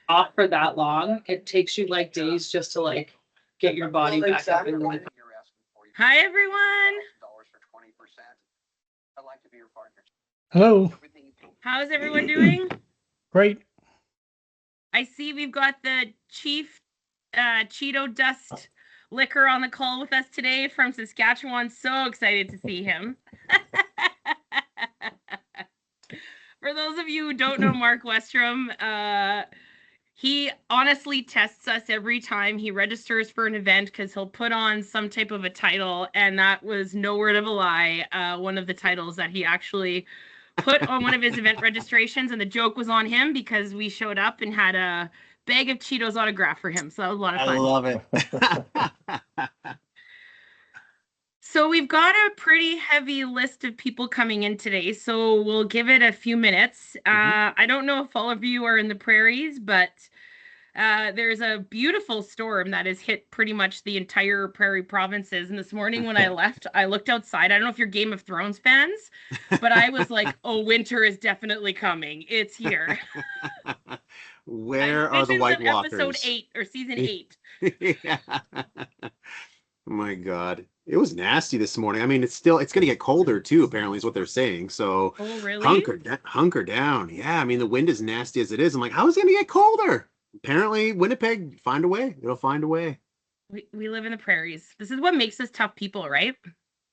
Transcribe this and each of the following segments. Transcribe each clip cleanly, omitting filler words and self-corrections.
off for that long, it takes you like days just to like get your body back up in the. Hi, everyone. Hello. How's everyone doing? Great. I see we've got the chief Cheeto Dust Liquor on the call with us today from Saskatchewan. So excited to see him. For those of you who don't know Mark Westrom, he honestly tests us every time he registers for an event because he'll put on some type of a title, and that was no word of a lie. One of the titles that he actually put on one of his event registrations, and the joke was on him because we showed up and had a bag of Cheetos autograph for him. So that was a lot of fun. I love it. So we've got a pretty heavy list of people coming in today, so we'll give it a few minutes. I don't know if all of you are in the prairies, but there's a beautiful storm that has hit pretty much the entire prairie provinces. And this morning when I left, I looked outside. I don't know if you're Game of Thrones fans, but I was like, oh, winter is definitely coming. It's here. Where are the White Walkers? Episode 8 or season 8. Yeah. Oh my God. It was nasty this morning. I mean, it's going to get colder too, apparently, is what they're saying. So Oh, really? hunker down. Yeah. I mean, the wind is nasty as it is. I'm like, how is it going to get colder? Apparently, Winnipeg, find a way. It'll find a way. We live in the prairies. This is what makes us tough people, right?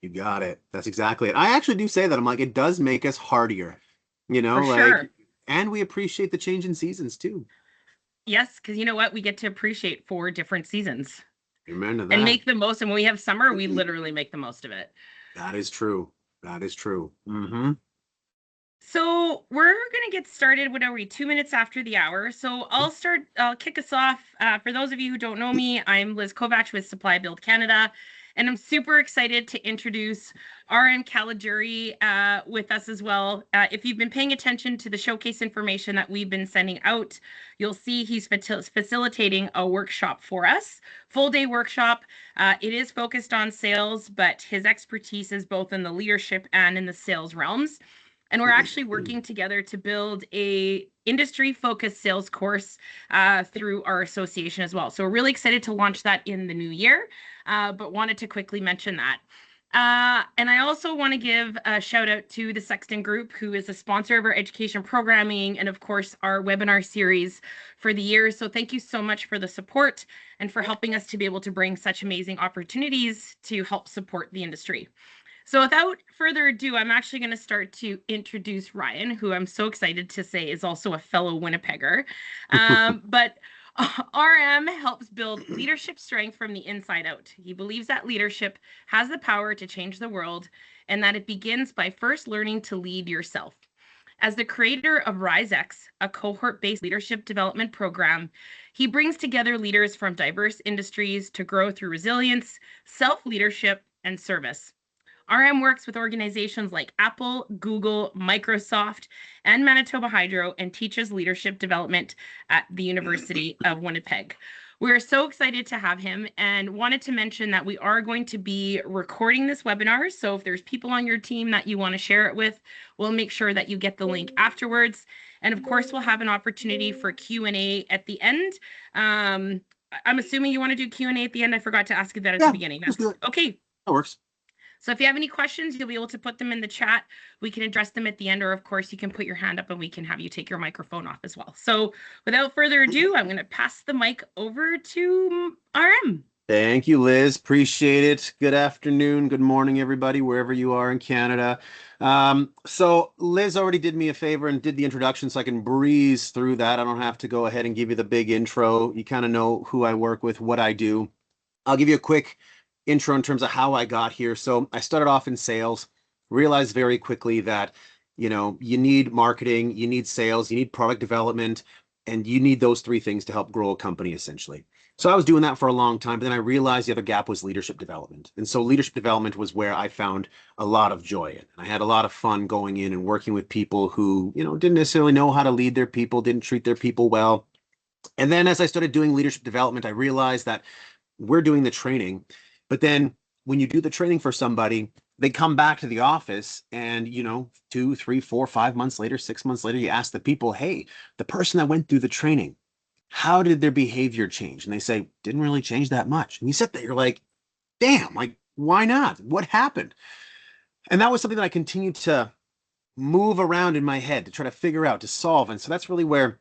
You got it. That's exactly it. I actually do say that. I'm like, it does make us hardier, For sure. And we appreciate the change in seasons too. Yes, because you know what? We get to appreciate 4 different seasons. Remember that. And make the most. And when we have summer, we literally make the most of it. That is true. That is true. Mm-hmm. So we're going to get started. What are we? 2 minutes after the hour. So I'll kick us off. For those of you who don't know me, I'm Liz Kovacs with Supply Build Canada. And I'm super excited to introduce RM Caligiuri with us as well. If you've been paying attention to the showcase information that we've been sending out, you'll see he's facilitating a workshop for us, full-day workshop. It is focused on sales, but his expertise is both in the leadership and in the sales realms. And we're actually working together to build a industry-focused sales course through our association as well. So we're really excited to launch that in the new year, but wanted to quickly mention that. And I also want to give a shout out to the Sexton Group, who is a sponsor of our education programming and, of course, our webinar series for the year. So thank you so much for the support and for helping us to be able to bring such amazing opportunities to help support the industry. So without further ado, I'm actually going to start to introduce Ryan, who I'm so excited to say is also a fellow Winnipegger. But RM helps build leadership strength from the inside out. He believes that leadership has the power to change the world and that it begins by first learning to lead yourself. As the creator of RiseX, a cohort-based leadership development program, he brings together leaders from diverse industries to grow through resilience, self-leadership, and service. RM works with organizations like Apple, Google, Microsoft, and Manitoba Hydro and teaches leadership development at the University of Winnipeg. We're so excited to have him and wanted to mention that we are going to be recording this webinar. So if there's people on your team that you want to share it with, we'll make sure that you get the link afterwards. And of course, we'll have an opportunity for Q&A at the end. I'm assuming you want to do Q&A at the end. I forgot to ask you that at the beginning. Okay. That works. So if you have any questions, you'll be able to put them in the chat. We can address them at the end, or of course, you can put your hand up and we can have you take your microphone off as well. So without further ado, I'm going to pass the mic over to RM. Thank you, Liz. Appreciate it. Good afternoon. Good morning, everybody, wherever you are in Canada. So Liz already did me a favor and did the introduction, so I can breeze through that. I don't have to go ahead and give you the big intro. You kind of know who I work with, what I do. I'll give you a quick intro in terms of how I got here. So I started off in sales, realized very quickly that, you need marketing, you need sales, you need product development, and you need those 3 things to help grow a company, essentially. So I was doing that for a long time, but then I realized the other gap was leadership development. And so leadership development was where I found a lot of joy in. And I had a lot of fun going in and working with people who, didn't necessarily know how to lead their people, didn't treat their people well. And then as I started doing leadership development, I realized that we're doing the training. But then when you do the training for somebody, they come back to the office and, 2, 3, 4, 5 months later, 6 months later, you ask the people, hey, the person that went through the training, how did their behavior change? And they say, didn't really change that much. And you sit there, you're like, damn, like, why not? What happened? And that was something that I continued to move around in my head to try to figure out, to solve. And so that's really where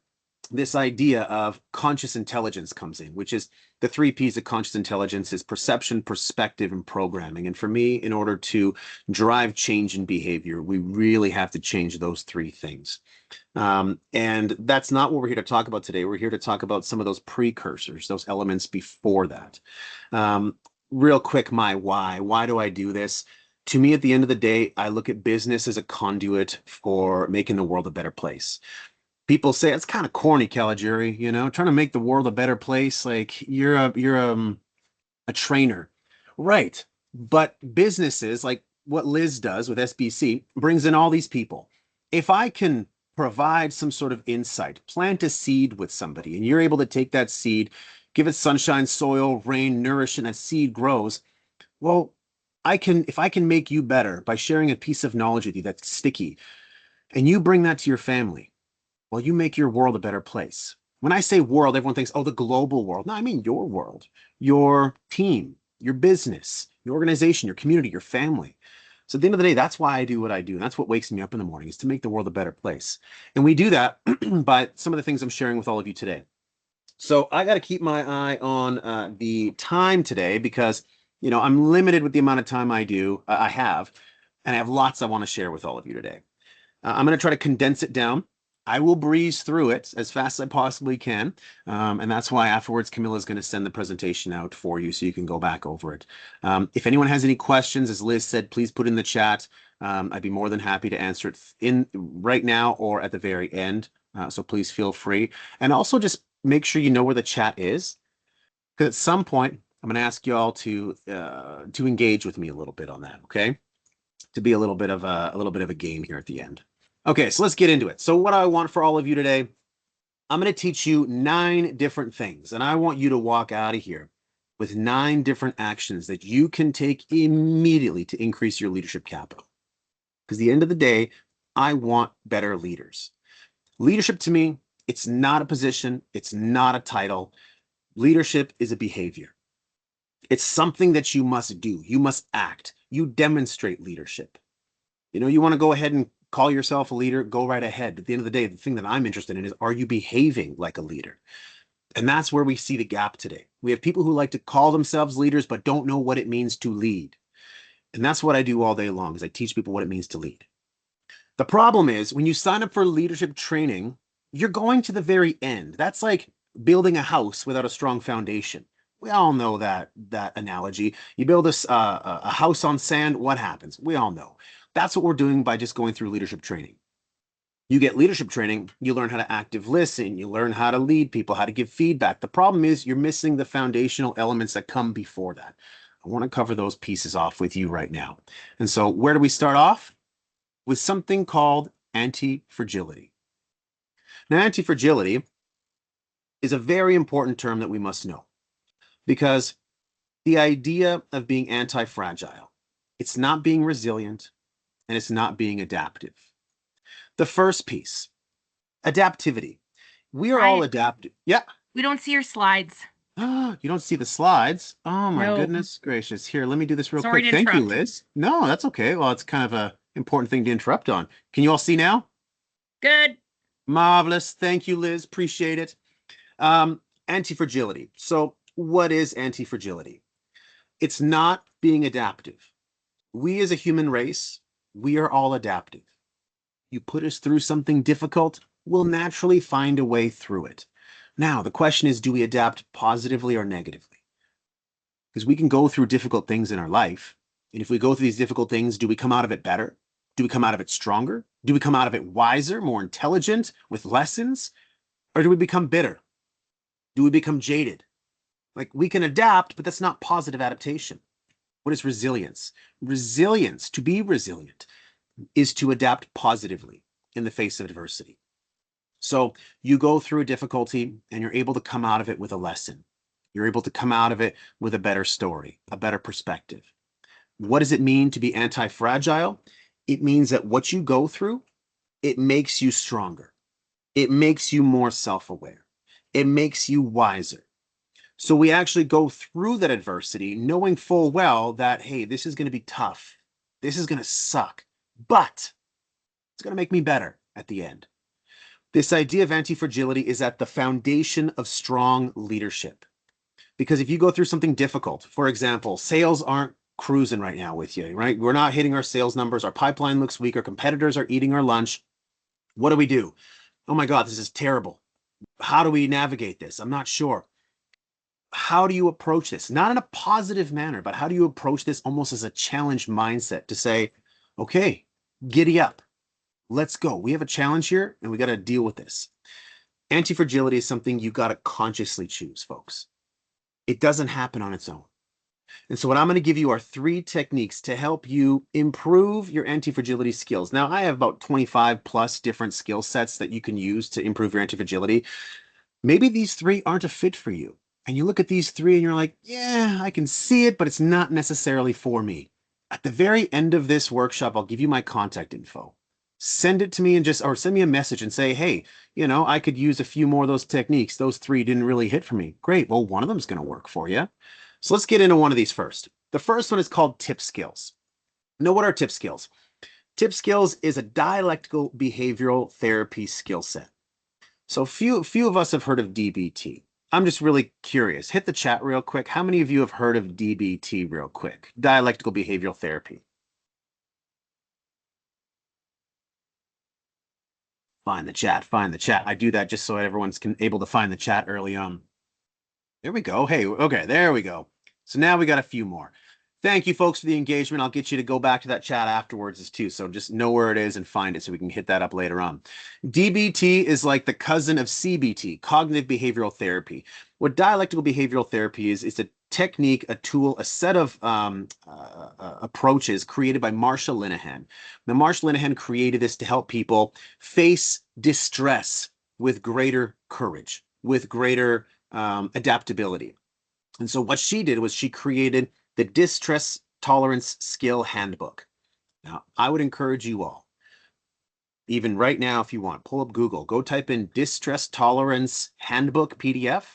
this idea of conscious intelligence comes in, which is the 3 P's of conscious intelligence is perception, perspective, and programming. And for me, in order to drive change in behavior, we really have to change those 3 things. And that's not what we're here to talk about today. We're here to talk about some of those precursors, those elements before that. Real quick, my why. Why do I do this? To me, at the end of the day, I look at business as a conduit for making the world a better place. People say it's kind of corny, Caligiuri, trying to make the world a better place. Like you're a trainer, right? But businesses like what Liz does with SBC brings in all these people. If I can provide some sort of insight, plant a seed with somebody, and you're able to take that seed, give it sunshine, soil, rain, nourish, and that seed grows. Well, if I can make you better by sharing a piece of knowledge with you that's sticky, and you bring that to your family, well, you make your world a better place. When I say world, everyone thinks, oh, the global world. No, I mean your world, your team, your business, your organization, your community, your family. So at the end of the day, that's why I do what I do. And that's what wakes me up in the morning, is to make the world a better place. And we do that by some of the things I'm sharing with all of you today. So I got to keep my eye on the time today because, I'm limited with the amount of time I have, and I have lots I want to share with all of you today. I'm going to try to condense it down. I will breeze through it as fast as I possibly can. And that's why afterwards, Camilla is going to send the presentation out for you so you can go back over it. If anyone has any questions, as Liz said, please put in the chat. I'd be more than happy to answer it right now or at the very end. So please feel free. And also just make sure you know where the chat is. Because at some point, I'm going to ask you all to engage with me a little bit on that, okay? To be a little bit of a game here at the end. Okay, so let's get into it. So what I want for all of you today, I'm going to teach you 9 different things, and I want you to walk out of here with 9 different actions that you can take immediately to increase your leadership capital. Because at the end of the day, I want better leaders. Leadership to me, it's not a position, it's not a title. Leadership is a behavior. It's something that you must do. You must act. You demonstrate leadership. You want to go ahead and call yourself a leader, go right ahead. At the end of the day, the thing that I'm interested in is, are you behaving like a leader? And that's where we see the gap today. We have people who like to call themselves leaders, but don't know what it means to lead. And that's what I do all day long, is I teach people what it means to lead. The problem is when you sign up for leadership training, you're going to the very end. That's like building a house without a strong foundation. We all know that analogy. You build a house on sand, what happens? We all know. That's what we're doing by just going through leadership training. You get leadership training, you learn how to active listen, you learn how to lead people, how to give feedback. The problem is you're missing the foundational elements that come before that. I want to cover those pieces off with you right now. And so where do we start off? With something called anti-fragility. Now, anti-fragility is a very important term that we must know, because the idea of being anti-fragile, it's not being resilient, and it's not being adaptive. The first piece, adaptivity. We are all adaptive. Yeah. We don't see your slides. You don't see the slides? Oh my No. goodness gracious. Here, let me do this real Sorry quick. to Thank you, interrupt. Liz. No, that's okay. Well, it's kind of a important thing to interrupt on. Can you all see now? Good. Marvelous. Thank you, Liz. Appreciate it. Anti-fragility. So what is anti-fragility? It's not being adaptive. We as a human race, we are all adaptive. You put us through something difficult, we'll naturally find a way through it. Now, the question is, do we adapt positively or negatively? Because we can go through difficult things in our life, and if we go through these difficult things, do we come out of it better? Do we come out of it stronger? Do we come out of it wiser, more intelligent, with lessons? Or do we become bitter? Do we become jaded? Like, we can adapt, but that's not positive adaptation. What is resilience? Resilience, to be resilient, is to adapt positively in the face of adversity. So you go through a difficulty and you're able to come out of it with a lesson. You're able to come out of it with a better story, a better perspective. What does it mean to be anti-fragile? It means that what you go through, it makes you stronger. It makes you more self-aware. It makes you wiser. So we actually go through that adversity knowing full well that, hey, this is going to be tough. This is going to suck, but it's going to make me better at the end. This idea of anti-fragility is at the foundation of strong leadership. Because if you go through something difficult, for example, sales aren't cruising right now with you, right? We're not hitting our sales numbers. Our pipeline looks weak. Our competitors are eating our lunch. What do? Oh my God, this is terrible. How do we navigate this? I'm not sure. How do you approach this? Not in a positive manner, but how do you approach this almost as a challenge mindset to say, okay, giddy up. Let's go. We have a challenge here and we got to deal with this. Anti-fragility is something you got to consciously choose, folks. It doesn't happen on its own. And so what I'm going to give you are 3 techniques to help you improve your anti-fragility skills. Now, I have about 25 plus different skill sets that you can use to improve your anti-fragility. Maybe these 3 aren't a fit for you. And you look at these 3 and you're like, yeah, I can see it, but it's not necessarily for me. At the very end of this workshop, I'll give you my contact info. Send it to me or send me a message and say, hey, I could use a few more of those techniques. Those 3 didn't really hit for me. Great. Well, one of them is going to work for you. So let's get into one of these first. The first one is called tip skills. Now, what are tip skills? Tip skills is a dialectical behavioral therapy skill set. So few of us have heard of DBT. I'm just really curious. Hit the chat real quick. How many of you have heard of DBT real quick? Dialectical behavioral therapy. Find the chat. I do that just so everyone's able to find the chat early on. There we go. Hey, okay, there we go. So now we got a few more. Thank you, folks, for the engagement. I'll get you to go back to that chat afterwards too. So just know where it is and find it so we can hit that up later on. DBT is like the cousin of CBT, cognitive behavioral therapy. What dialectical behavioral therapy is, it's a technique, a tool, a set of approaches created by Marsha Linehan. Now, Marsha Linehan created this to help people face distress with greater courage, with greater adaptability. And so what she did was she created the Distress Tolerance Skill Handbook. Now, I would encourage you all, even right now, if you want, pull up Google, go type in Distress Tolerance Handbook PDF,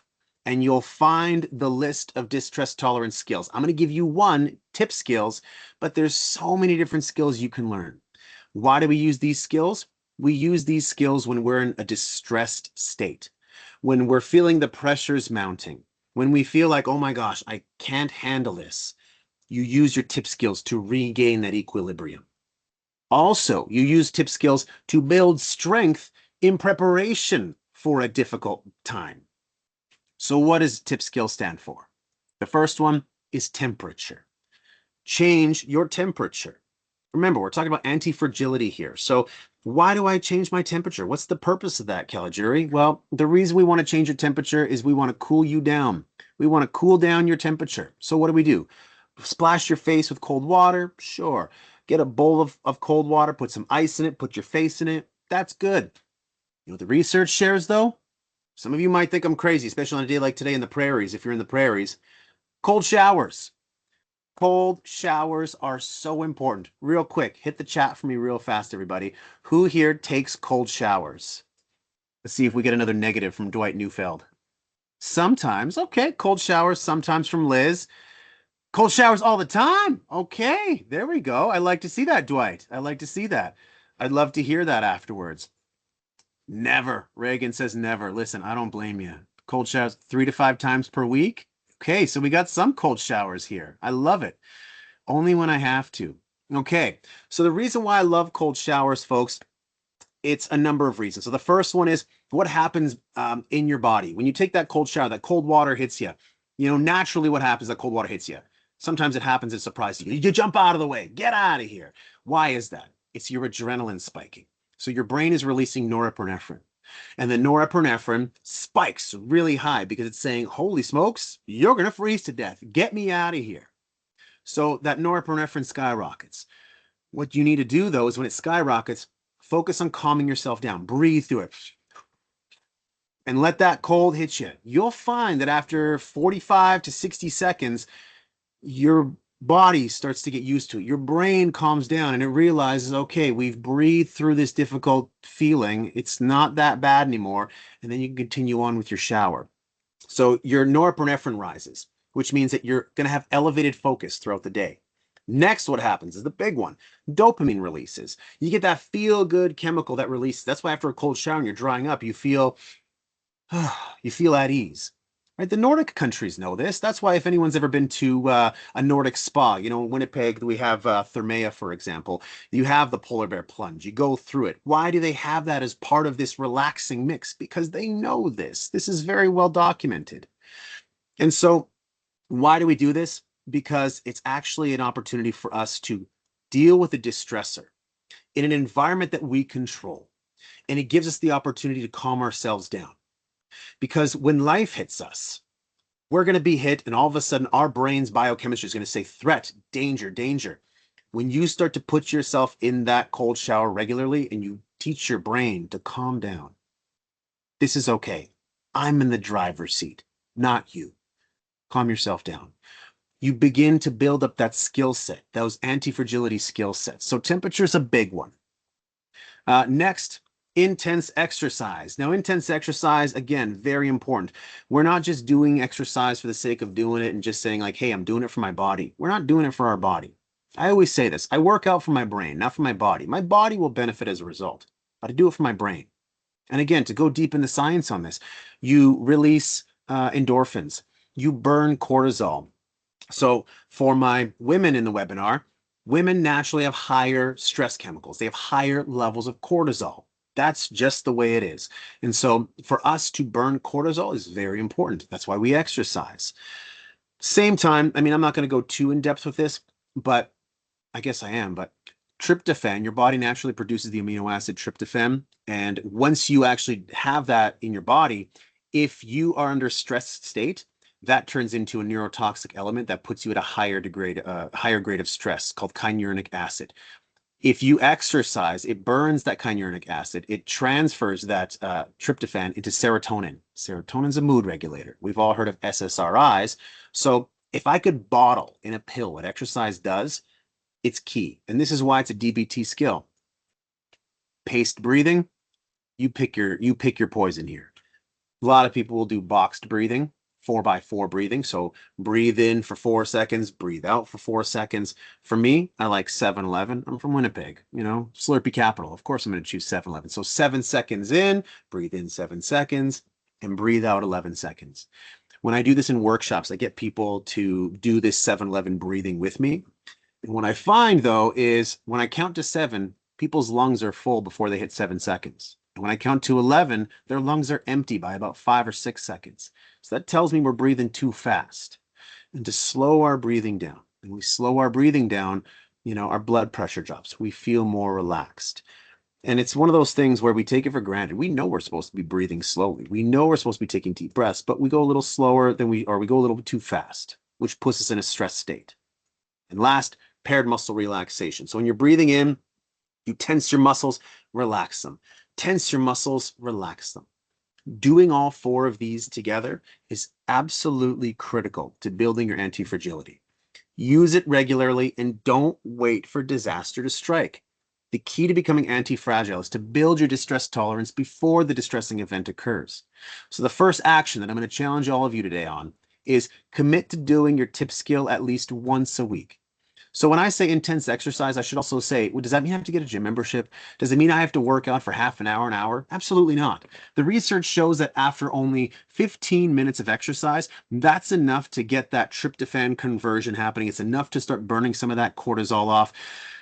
and you'll find the list of distress tolerance skills. I'm going to give you 1, tip skills, but there's so many different skills you can learn. Why do we use these skills? We use these skills when we're in a distressed state, when we're feeling the pressures mounting, when we feel like, oh my gosh, I can't handle this. You use your tip skills to regain that equilibrium. Also, you use tip skills to build strength in preparation for a difficult time. So what does tip skill stand for? The first one is temperature. Change your temperature. Remember, we're talking about anti-fragility here. So why do I change my temperature? What's the purpose of that, Caligiuri? Well, the reason we want to change your temperature is we want to cool you down. We want to cool down your temperature. So what do? Splash your face with cold water? Sure. Get a bowl of cold water, put some ice in it, put your face in it. That's good. You know what the research shares, though? Some of you might think I'm crazy, especially on a day like today in the prairies, if you're in the prairies. Cold showers. Cold showers are so important. Real quick, hit the chat for me real fast, everybody. Who here takes cold showers? Let's see if we get another negative from Dwight Neufeld. Sometimes. Okay, cold showers sometimes from Liz. Cold showers all the time. Okay, there we go. I like to see that, Dwight. I like to see that. I'd love to hear that afterwards. Never. Reagan says never. Listen, I don't blame you. Cold showers 3 to 5 times per week. Okay, so we got some cold showers here. I love it. Only when I have to. Okay, so the reason why I love cold showers, folks, it's a number of reasons. So the first one is what happens in your body. When you take that cold shower, that cold water hits you. Naturally what happens, that cold water hits you. Sometimes it happens, it surprises you. You jump out of the way. Get out of here. Why is that? It's your adrenaline spiking. So your brain is releasing norepinephrine. And the norepinephrine spikes really high because it's saying, holy smokes, you're going to freeze to death. Get me out of here. So that norepinephrine skyrockets. What you need to do, though, is when it skyrockets, focus on calming yourself down. Breathe through it. And let that cold hit you. You'll find that after 45 to 60 seconds, your body starts to get used to it. Your brain calms down and it realizes, okay, we've breathed through this difficult feeling. It's not that bad anymore. And then you can continue on with your shower. So your norepinephrine rises, which means that you're going to have elevated focus throughout the day. Next, what happens is the big one. Dopamine releases. You get that feel-good chemical that releases. That's why after a cold shower and you're drying up, you feel at ease. Right? The Nordic countries know this. That's why if anyone's ever been to a Nordic spa, you know, in Winnipeg, we have Thermea, for example. You have the polar bear plunge. You go through it. Why do they have that as part of this relaxing mix? Because they know this. This is very well documented. And so why do we do this? Because it's actually an opportunity for us to deal with a distressor in an environment that we control. And it gives us the opportunity to calm ourselves down. Because when life hits us, we're going to be hit, and all of a sudden our brain's biochemistry is going to say threat, danger, danger. When you start to put yourself in that cold shower regularly and you teach your brain to calm down, this is okay. I'm in the driver's seat, not you. Calm yourself down. You begin to build up that skill set, those anti-fragility skill sets. So temperature is a big one. Next, intense exercise. Now, intense exercise, again, very important. We're not just doing exercise for the sake of doing it and just saying like, hey, I'm doing it for my body. We're not doing it for our body. I always say this. I work out for my brain, not for my body. My body will benefit as a result, but I do it for my brain. And again, to go deep in the science on this, you release endorphins. You burn cortisol. So for my women in the webinar, women naturally have higher stress chemicals. They have higher levels of cortisol. That's just the way it is. And so for us to burn cortisol is very important. That's why we exercise. Same time, I mean, I'm not going to go too in depth with this, but I guess I am, but tryptophan, your body naturally produces the amino acid tryptophan. And once you actually have that in your body, if you are under stress state, that turns into a neurotoxic element that puts you at a higher grade of stress called kynurenic acid. If you exercise, it burns that kynurenic acid. It transfers that tryptophan into serotonin. Serotonin's a mood regulator. We've all heard of SSRIs. So if I could bottle in a pill what exercise does, it's key. And this is why it's a DBT skill. Paced breathing, you pick your poison here. A lot of people will do boxed breathing, 4x4 breathing. So breathe in for 4 seconds, breathe out for 4 seconds. For me, I like 7-Eleven. I'm from Winnipeg, you know, Slurpee capital. Of course, I'm going to choose 7-Eleven. So 7 seconds in, breathe in 7 seconds, and breathe out 11 seconds. When I do this in workshops, I get people to do this 7-Eleven breathing with me. And what I find, though, is when I count to 7, people's lungs are full before they hit 7 seconds. And when I count to 11, their lungs are empty by about 5 or 6 seconds. So that tells me we're breathing too fast. And to slow our breathing down, and we slow our breathing down, you know, our blood pressure drops. We feel more relaxed. And it's one of those things where we take it for granted. We know we're supposed to be breathing slowly. We know we're supposed to be taking deep breaths, but we go a little slower than we go a little bit too fast, which puts us in a stress state. And last, paired muscle relaxation. So when you're breathing in, you tense your muscles, relax them. Tense your muscles, relax them. Doing all 4 of these together is absolutely critical to building your anti-fragility. Use it regularly and don't wait for disaster to strike. The key to becoming anti-fragile is to build your distress tolerance before the distressing event occurs. So the first action that I'm going to challenge all of you today on is commit to doing your tip skill at least once a week. So when I say intense exercise, I should also say, well, does that mean I have to get a gym membership? Does it mean I have to work out for half an hour? Absolutely not. The research shows that after only 15 minutes of exercise, that's enough to get that tryptophan conversion happening. It's enough to start burning some of that cortisol off.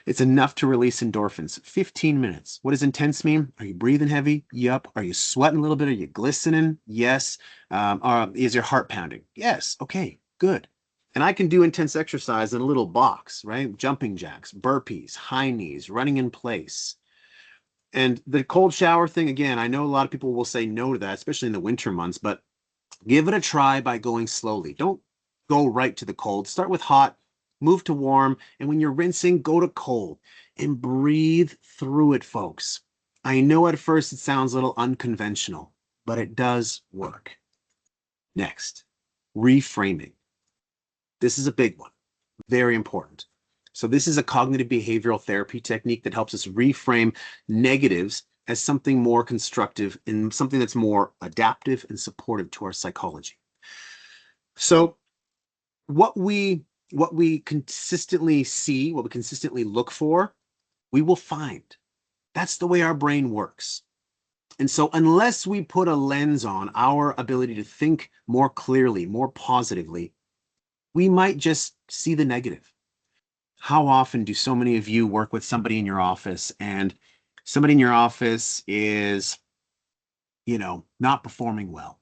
It's enough to release endorphins. 15 minutes. What does intense mean? Are you breathing heavy? Yup. Are you sweating a little bit? Are you glistening? Yes. Is your heart pounding? Yes. Okay, good. And I can do intense exercise in a little box, right? Jumping jacks, burpees, high knees, running in place. And the cold shower thing, again, I know a lot of people will say no to that, especially in the winter months, but give it a try by going slowly. Don't go right to the cold. Start with hot, move to warm, and when you're rinsing, go to cold and breathe through it, folks. I know at first it sounds a little unconventional, but it does work. Next, reframing. This is a big one. Very important. So this is a cognitive behavioral therapy technique that helps us reframe negatives as something more constructive and something that's more adaptive and supportive to our psychology. So what we consistently see, what we consistently look for, we will find. That's the way our brain works. And so unless we put a lens on our ability to think more clearly, more positively, we might just see the negative. How often do so many of you work with somebody in your office and somebody in your office is, not performing well?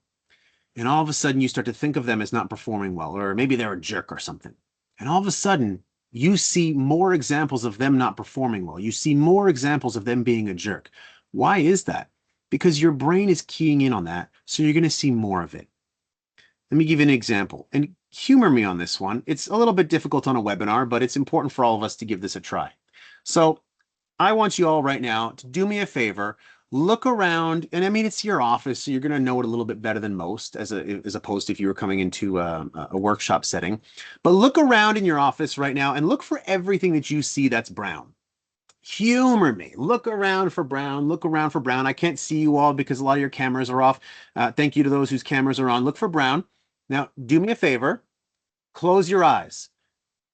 And all of a sudden you start to think of them as not performing well, or maybe they're a jerk or something. And all of a sudden you see more examples of them not performing well. You see more examples of them being a jerk. Why is that? Because your brain is keying in on that, so you're going to see more of it. Let me give you an example, and humor me on this one. It's a little bit difficult on a webinar, but it's important for all of us to give this a try. So I want you all right now to do me a favor. Look around, and I mean, it's your office, so you're going to know it a little bit better than most, as opposed to if you were coming into a workshop setting. But look around in your office right now and look for everything that you see that's brown. Humor me. Look around for brown. Look around for brown. I can't see you all because a lot of your cameras are off. Thank you to those whose cameras are on. Look for brown. Now, do me a favor. Close your eyes.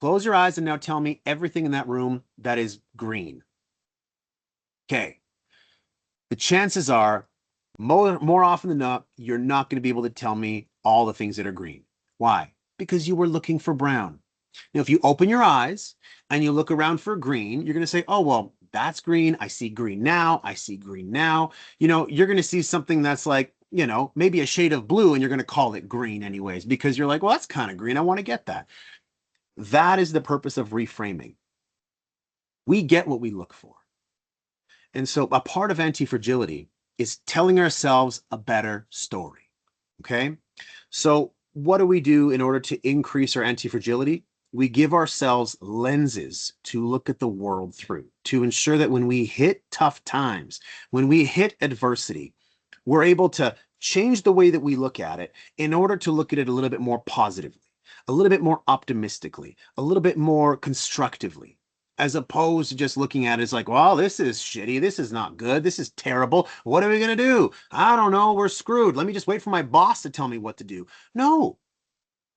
Close your eyes and now tell me everything in that room that is green. Okay. The chances are, more often than not, you're not going to be able to tell me all the things that are green. Why? Because you were looking for brown. Now, if you open your eyes and you look around for green, you're going to say, oh, well, that's green. I see green now. I see green now. You're going to see something that's like, maybe a shade of blue, and you're going to call it green anyways, because you're like, well, that's kind of green. I want to get that. That is the purpose of reframing. We get what we look for. And so a part of anti-fragility is telling ourselves a better story. Okay. So what do we do in order to increase our anti-fragility? We give ourselves lenses to look at the world through, to ensure that when we hit tough times, when we hit adversity, we're able to change the way that we look at it in order to look at it a little bit more positively, a little bit more optimistically, a little bit more constructively, as opposed to just looking at it as like, well, this is shitty. This is not good. This is terrible. What are we going to do? I don't know. We're screwed. Let me just wait for my boss to tell me what to do. No.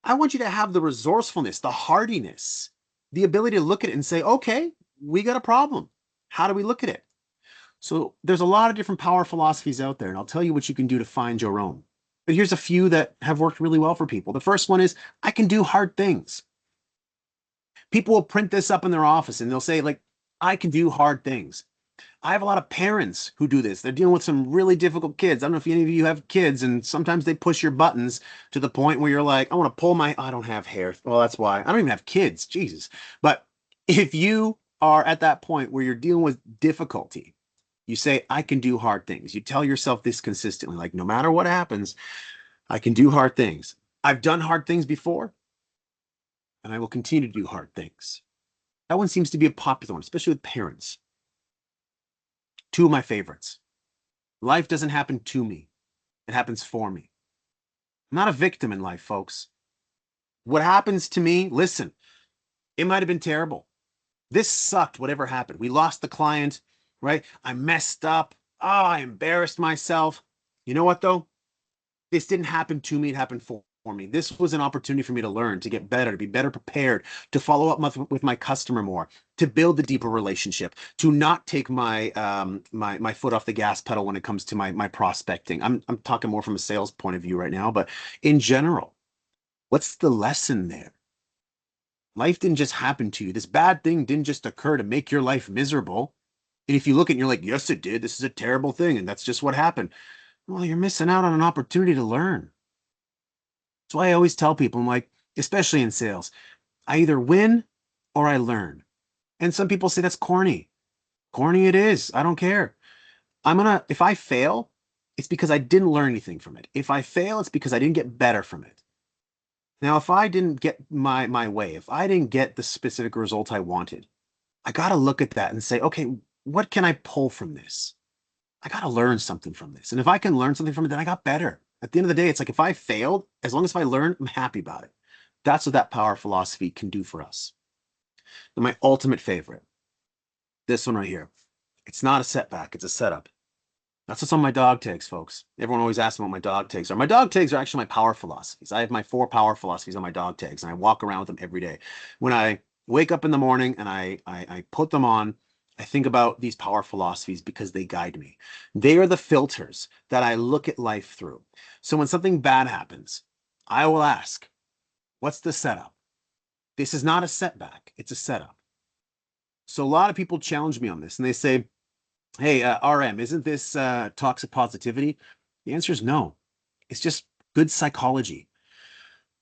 I want you to have the resourcefulness, the hardiness, the ability to look at it and say, okay, we got a problem. How do we look at it? So there's a lot of different power philosophies out there, and I'll tell you what you can do to find your own. But here's a few that have worked really well for people. The first one is, I can do hard things. People will print this up in their office and they'll say, like, I can do hard things. I have a lot of parents who do this. They're dealing with some really difficult kids. I don't know if any of you have kids, and sometimes they push your buttons to the point where you're like, I want to pull I don't have hair. Well, that's why. I don't even have kids. Jesus. But if you are at that point where you're dealing with difficulty, you say, I can do hard things. You tell yourself this consistently, like, no matter what happens, I can do hard things. I've done hard things before, and I will continue to do hard things. That one seems to be a popular one, especially with parents. Two of my favorites. Life doesn't happen to me. It happens for me. I'm not a victim in life, folks. What happens to me, listen, it might have been terrible. This sucked, whatever happened. We lost the client, right? I messed up. Oh, I embarrassed myself. You know what, though? This didn't happen to me. It happened for me. This was an opportunity for me to learn, to get better, to be better prepared, to follow up with my customer more, to build the deeper relationship, to not take my my foot off the gas pedal when it comes to my prospecting. I'm talking more from a sales point of view right now, but in general, what's the lesson there? Life didn't just happen to you. This bad thing didn't just occur to make your life miserable. And if you look at it and you're like, yes, it did. This is a terrible thing, and that's just what happened. Well, you're missing out on an opportunity to learn. That's why I always tell people, I'm like, especially in sales, I either win or I learn. And some people say that's corny. Corny it is. I don't care. If I fail, it's because I didn't learn anything from it. If I fail, it's because I didn't get better from it. Now, if I didn't get my way, if I didn't get the specific result I wanted, I got to look at that and say, okay, what can I pull from this? I got to learn something from this. And if I can learn something from it, then I got better. At the end of the day, it's like if I failed, as long as I learned, I'm happy about it. That's what that power philosophy can do for us. And my ultimate favorite, this one right here. It's not a setback, it's a setup. That's what's on my dog tags, folks. Everyone always asks me what my dog tags are. My dog tags are actually my power philosophies. I have my 4 power philosophies on my dog tags, and I walk around with them every day. When I wake up in the morning and I put them on, I think about these power philosophies because they guide me. They are the filters that I look at life through. So when something bad happens, I will ask, what's the setup? This is not a setback, it's a setup. So a lot of people challenge me on this and they say, hey, RM, isn't this toxic positivity? The answer is no. It's just good psychology.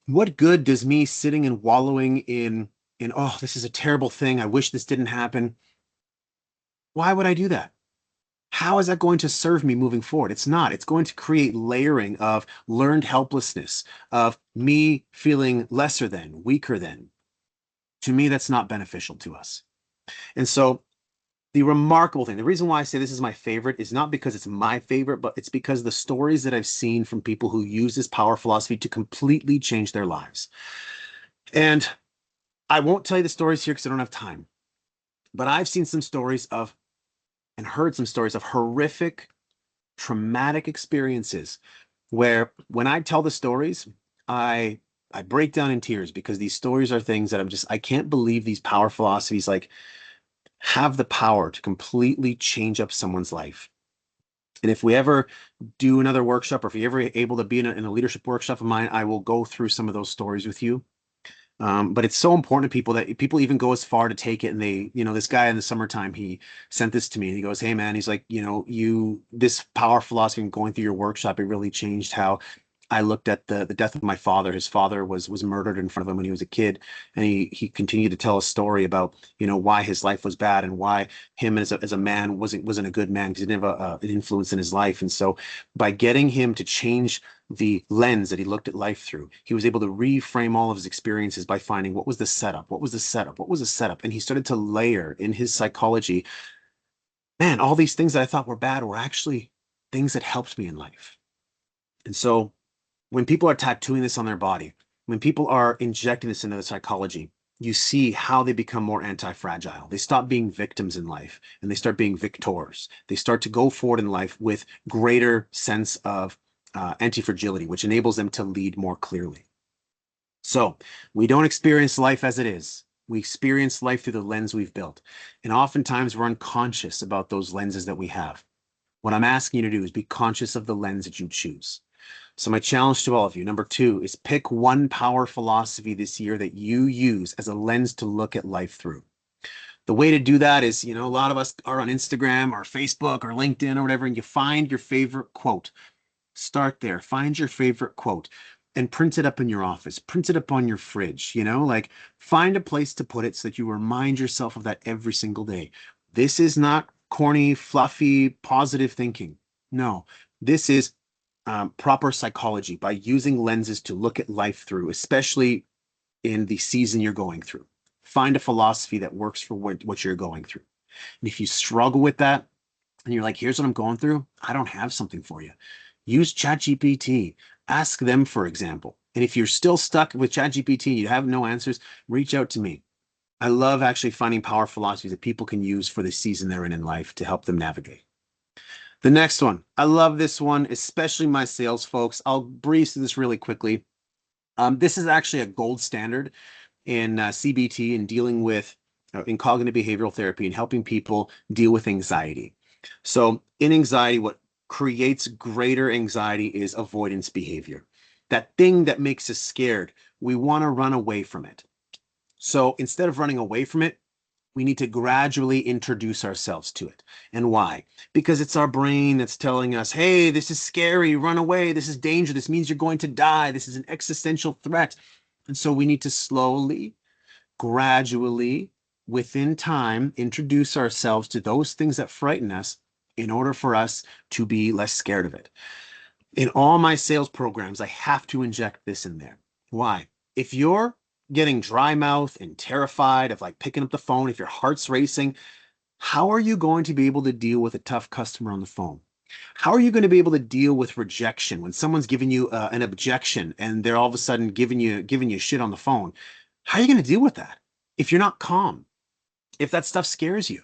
What good does me sitting and wallowing in, oh, this is a terrible thing. I wish this didn't happen. Why would I do that? How is that going to serve me moving forward? It's not. It's going to create layering of learned helplessness, of me feeling lesser than, weaker than. To me, that's not beneficial to us. And so the remarkable thing, the reason why I say this is my favorite is not because it's my favorite, but it's because the stories that I've seen from people who use this power philosophy to completely change their lives. And I won't tell you the stories here because I don't have time, but I've seen some stories of and heard some stories of horrific, traumatic experiences where when I tell the stories, I break down in tears because these stories are things that I can't believe these power philosophies like have the power to completely change up someone's life. And if we ever do another workshop, or if you're ever able to be in a leadership workshop of mine, I will go through some of those stories with you. But it's so important to people that people even go as far to take it. And they, this guy in the summertime, he sent this to me and he goes, hey man, he's like, this power philosophy and going through your workshop, it really changed how I looked at the death of my father. His father was murdered in front of him when he was a kid, and he continued to tell a story about why his life was bad and why him as a man wasn't a good man because he didn't have an influence in his life. And so by getting him to change the lens that he looked at life through, he was able to reframe all of his experiences by finding what was the setup, what was the setup, what was the setup, and he started to layer in his psychology. Man, all these things that I thought were bad were actually things that helped me in life. And so when people are tattooing this on their body, when people are injecting this into the psychology, you see how they become more anti-fragile. They stop being victims in life and they start being victors. They start to go forward in life with greater sense of anti-fragility, which enables them to lead more clearly. So we don't experience life as it is. We experience life through the lens we've built. And oftentimes we're unconscious about those lenses that we have. What I'm asking you to do is be conscious of the lens that you choose. So my challenge to all of you, number 2, is pick one power philosophy this year that you use as a lens to look at life through. The way to do that is, a lot of us are on Instagram or Facebook or LinkedIn or whatever, and you find your favorite quote. Start there. Find your favorite quote and print it up in your office. Print it up on your fridge, find a place to put it so that you remind yourself of that every single day. This is not corny, fluffy, positive thinking. No, this is proper psychology by using lenses to look at life through, especially in the season you're going through. Find a philosophy that works for what you're going through. And if you struggle with that and you're like, here's what I'm going through, I don't have something for you. Use ChatGPT. Ask them for example. And if you're still stuck with ChatGPT, you have no answers, reach out to me. I love actually finding power philosophies that people can use for the season they're in life to help them navigate. The next one, I love this one, especially my sales folks. I'll breeze through this really quickly. This is actually a gold standard in CBT and dealing with in cognitive behavioral therapy and helping people deal with anxiety. So in anxiety, what creates greater anxiety is avoidance behavior. That thing that makes us scared, we want to run away from it. So instead of running away from it, we need to gradually introduce ourselves to it. And why? Because it's our brain that's telling us, hey, this is scary, run away, this is danger, this means you're going to die, this is an existential threat. And so we need to slowly, gradually, within time, introduce ourselves to those things that frighten us in order for us to be less scared of it. In all my sales programs, I have to inject this in there. Why? If you're getting dry mouth and terrified of like picking up the phone, if your heart's racing, how are you going to be able to deal with a tough customer on the phone? How are you going to be able to deal with rejection when someone's giving you an objection and they're all of a sudden giving you shit on the phone? How are you going to deal with that? if you're not calm, if that stuff scares you.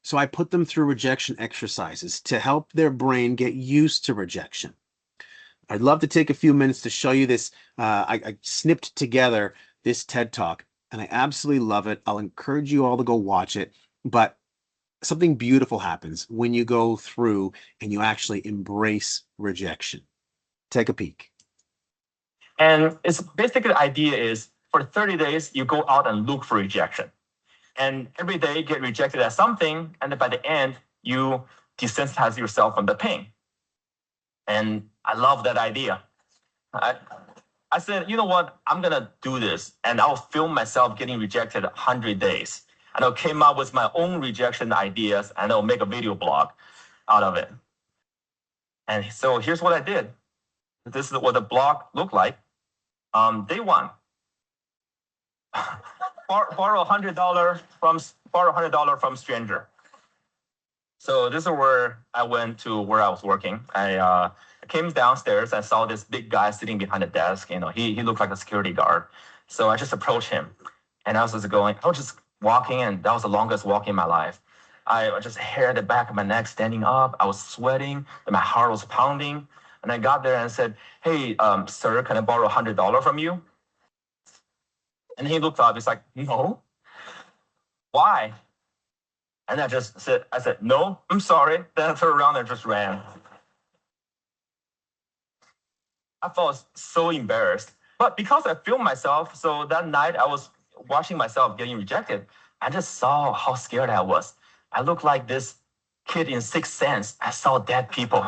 So I put them through rejection exercises to help their brain get used to rejection. I'd love to take a few minutes to show you this. I snipped together this TED Talk, and I absolutely love it. I'll encourage you all to go watch it. But something beautiful happens when you go through and you actually embrace rejection. Take a peek. And it's basically the idea is for 30 days, you go out and look for rejection. And every day get rejected at something, and then by the end, you desensitize yourself from the pain. And I love that idea. I said, you know what? I'm going to do this, and I'll film myself getting rejected 100 days. And I came up with my own rejection ideas, and I'll make a video blog out of it. And so here's what I did. This is what the blog looked like. Day one, borrow $100 from stranger. So this is where I went to where I was working. I came downstairs. I saw this big guy sitting behind the desk. You know, he looked like a security guard. So I just approached him, and I was just walking, and that was the longest walk in my life. I just hair at the back of my neck standing up. I was sweating, and my heart was pounding. And I got there and said, "Hey, sir, can I borrow $100 from you?" And he looked up. He's like, "No." "Why?" And I said, "No, I'm sorry." Then I turned around and just ran. I felt so embarrassed. But because I filmed myself, so that night I was watching myself getting rejected. I just saw how scared I was. I looked like this kid in Sixth Sense. I saw dead people.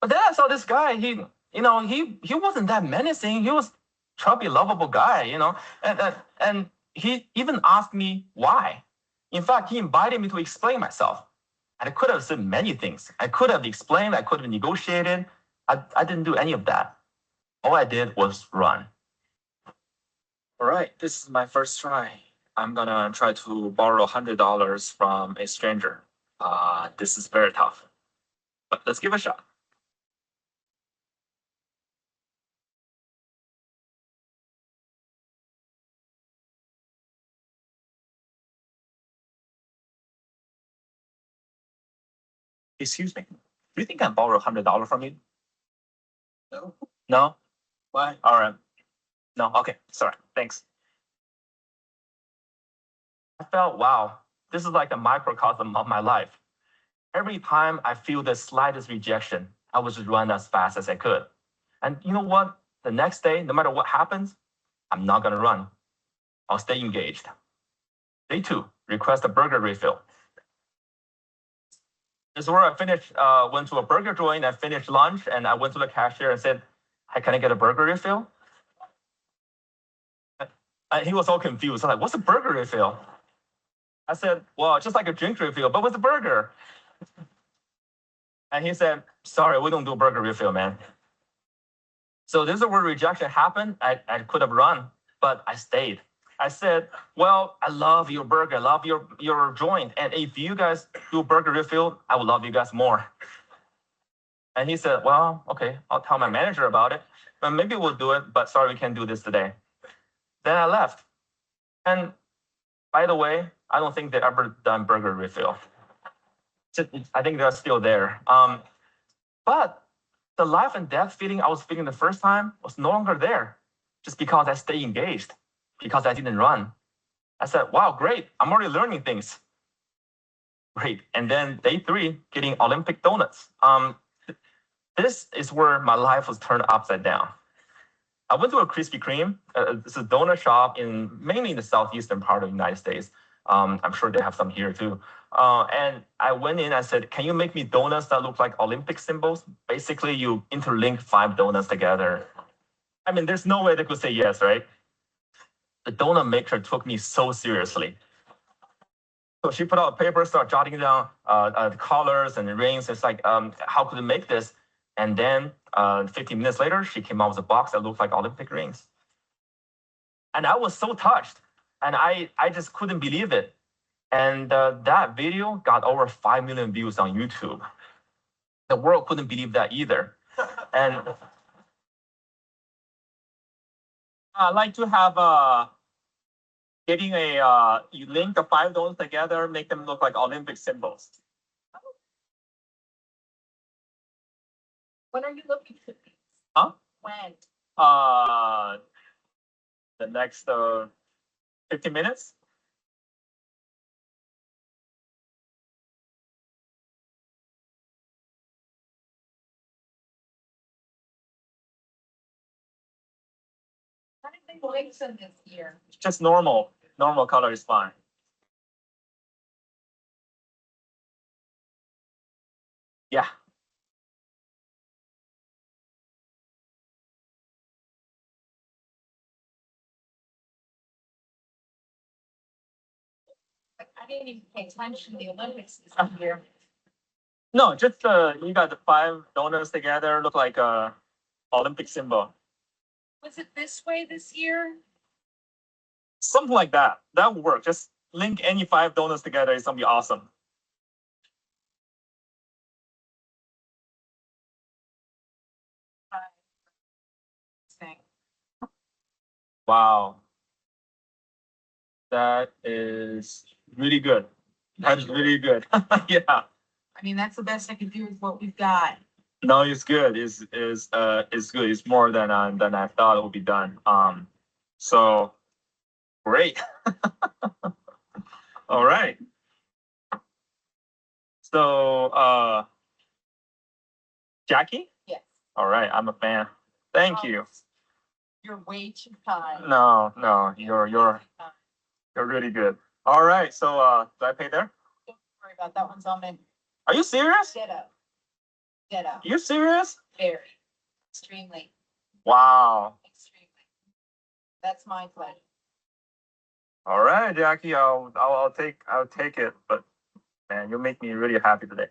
But then I saw this guy. He wasn't that menacing. He was chubby, lovable guy, and he even asked me why. In fact, he invited me to explain myself. And I could have said many things. I could have explained. I could have negotiated. I didn't do any of that. All I did was run. All right, this is my first try. I'm gonna try to borrow $100 from a stranger. This is very tough, but let's give it a shot. Excuse me, do you think I can borrow $100 from you? No. No? Why? All right. No, okay, sorry, thanks. I felt, wow, this is like a microcosm of my life. Every time I feel the slightest rejection, I would just run as fast as I could. And you know what? The next day, no matter what happens, I'm not gonna run. I'll stay engaged. Day two, request a burger refill. This is where I finished, went to a burger joint, I finished lunch, and I went to the cashier and said, "Hey, can I get a burger refill?" And he was all confused. I'm like, "What's a burger refill?" I said, "Well, just like a drink refill, but with a burger." And he said, "Sorry, we don't do burger refill, man." So this is where rejection happened. I could have run, but I stayed. I said, "Well, I love your burger, I love your joint. And if you guys do burger refill, I would love you guys more." And he said, "Well, okay, I'll tell my manager about it. But maybe we'll do it, but sorry, we can't do this today." Then I left. And by the way, I don't think they ever done burger refill. I think they're still there. But the life and death feeling I was feeling the first time was no longer there, just because I stayed engaged, because I didn't run. I said, "Wow, great, I'm already learning things." Great. And then day three, getting Olympic donuts. This is where my life was turned upside down. I went to a Krispy Kreme. It's a donut shop mainly in the southeastern part of the United States. I'm sure they have some here too. And I went in, I said, "Can you make me donuts that look like Olympic symbols?" Basically, you interlink 5 donuts together. I mean, there's no way they could say yes, right? The donut maker took me so seriously. So she put out a paper, started jotting down the colors and the rings. It's like, how could we make this? And then 15 minutes later, she came out with a box that looked like Olympic rings. And I was so touched. And I just couldn't believe it. And that video got over 5 million views on YouTube. The world couldn't believe that either. And I like to have getting you link the 5 donuts together, make them look like Olympic symbols. When are you looking for these? Huh? When? The next 15 minutes. How did they like them this year? Just normal color is fine. Yeah. I didn't even pay attention to the Olympics this year. No, just you got the 5 donuts together, look like a Olympic symbol. Was it this way this year? Something like that. That would work. Just link any 5 donuts together. It's gonna be awesome. Wow. That is really good. That's really good. Yeah. I mean, that's the best I can do with what we've got. No, it's good. It's good. It's more than I thought it would be done. So great. All right. So Jackie? Yes. All right, I'm a fan. Thank you. You're way too kind. No, you're really good. All right, so do I pay there? Don't worry about that one's on me. Are you serious? Ditto. Ditto. You serious? Very. Extremely. Wow. Extremely. That's my pleasure. All right, Jackie, I'll take it, but man, you'll make me really happy today.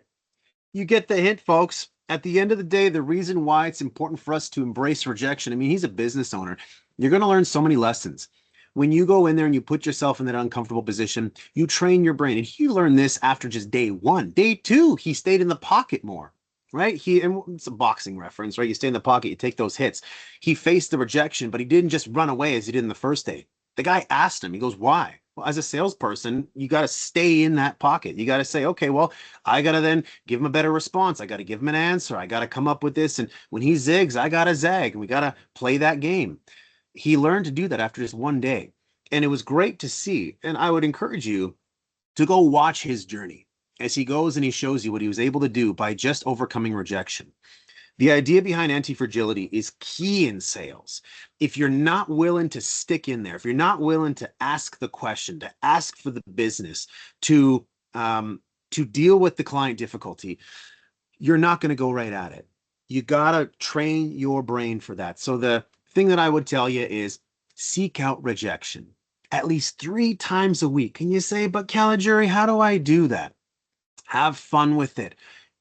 You get the hint, folks. At the end of the day, the reason why it's important for us to embrace rejection, I mean, he's a business owner. You're going to learn so many lessons. When you go in there and you put yourself in that uncomfortable position, you train your brain. And he learned this after just day 1. Day 2, he stayed in the pocket more, right? And it's a boxing reference, right? You stay in the pocket, you take those hits. He faced the rejection, but he didn't just run away as he did in the first day. The guy asked him, he goes, why? Well, as a salesperson, you got to stay in that pocket. You got to say, okay, well, I got to then give him a better response. I got to give him an answer. I got to come up with this. And when he zigs, I got to zag. And we got to play that game. He learned to do that after just 1 day. And it was great to see. And I would encourage you to go watch his journey as he goes and he shows you what he was able to do by just overcoming rejection. The idea behind anti-fragility is key in sales. If you're not willing to stick in there, if you're not willing to ask the question, to ask for the business, to deal with the client difficulty, you're not going to go right at it. You got to train your brain for that. So the thing that I would tell you is seek out rejection at least 3 times a week. And you say, but Caligiuri, how do I do that? Have fun with it.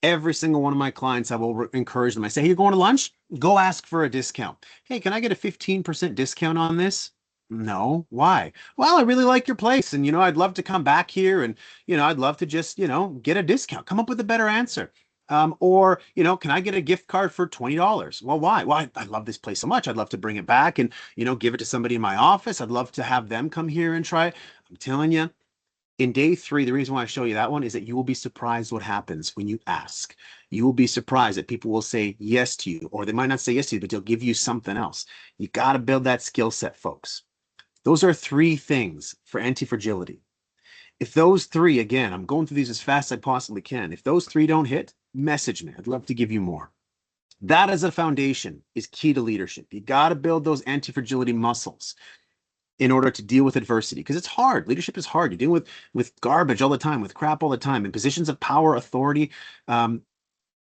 Every single one of my clients, I will encourage them. I say, hey, you're going to lunch? Go ask for a discount. Hey, can I get a 15% discount on this? No. Why? Well, I really like your place. And, I'd love to come back here and, I'd love to just, get a discount. Come up with a better answer. Or, can I get a gift card for $20? Well, why? Well, I love this place so much. I'd love to bring it back and, give it to somebody in my office. I'd love to have them come here and try it. I'm telling you, in day 3, the reason why I show you that one is that you will be surprised what happens when you ask. You will be surprised that people will say yes to you, or they might not say yes to you, but they'll give you something else. You got to build that skill set, folks. Those are 3 things for anti-fragility. If those 3, again, I'm going through these as fast as I possibly can. If those 3 don't hit, message me. I'd love to give you more. That as a foundation is key to leadership. You got to build those anti-fragility muscles in order to deal with adversity, because it's hard. Leadership is hard. You're dealing with garbage all the time, with crap all the time. In positions of power, authority,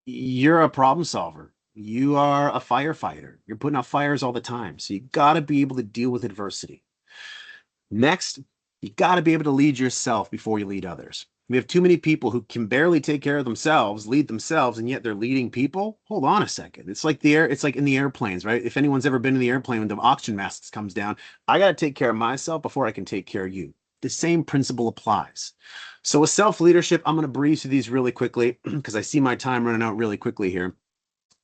you're a problem solver. You are a firefighter. You're putting out fires all the time. So you got to be able to deal with adversity. Next, you got to be able to lead yourself before you lead others. We have too many people who can barely take care of themselves, lead themselves, and yet they're leading people. Hold on a second. It's like it's like in the airplanes, right? If anyone's ever been in the airplane when the oxygen mask comes down, I got to take care of myself before I can take care of you. The same principle applies. So with self-leadership, I'm going to breeze through these really quickly because I see my time running out really quickly here.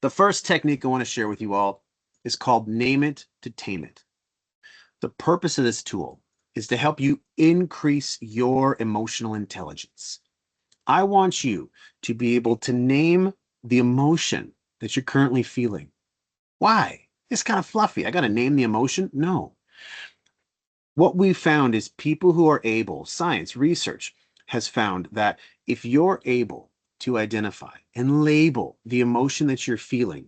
The first technique I want to share with you all is called name it to tame it. The purpose of this tool is to help you increase your emotional intelligence. I want you to be able to name the emotion that you're currently feeling. Why? It's kind of fluffy. I got to name the emotion? No. What we found is people who are able, science, research has found that if you're able to identify and label the emotion that you're feeling,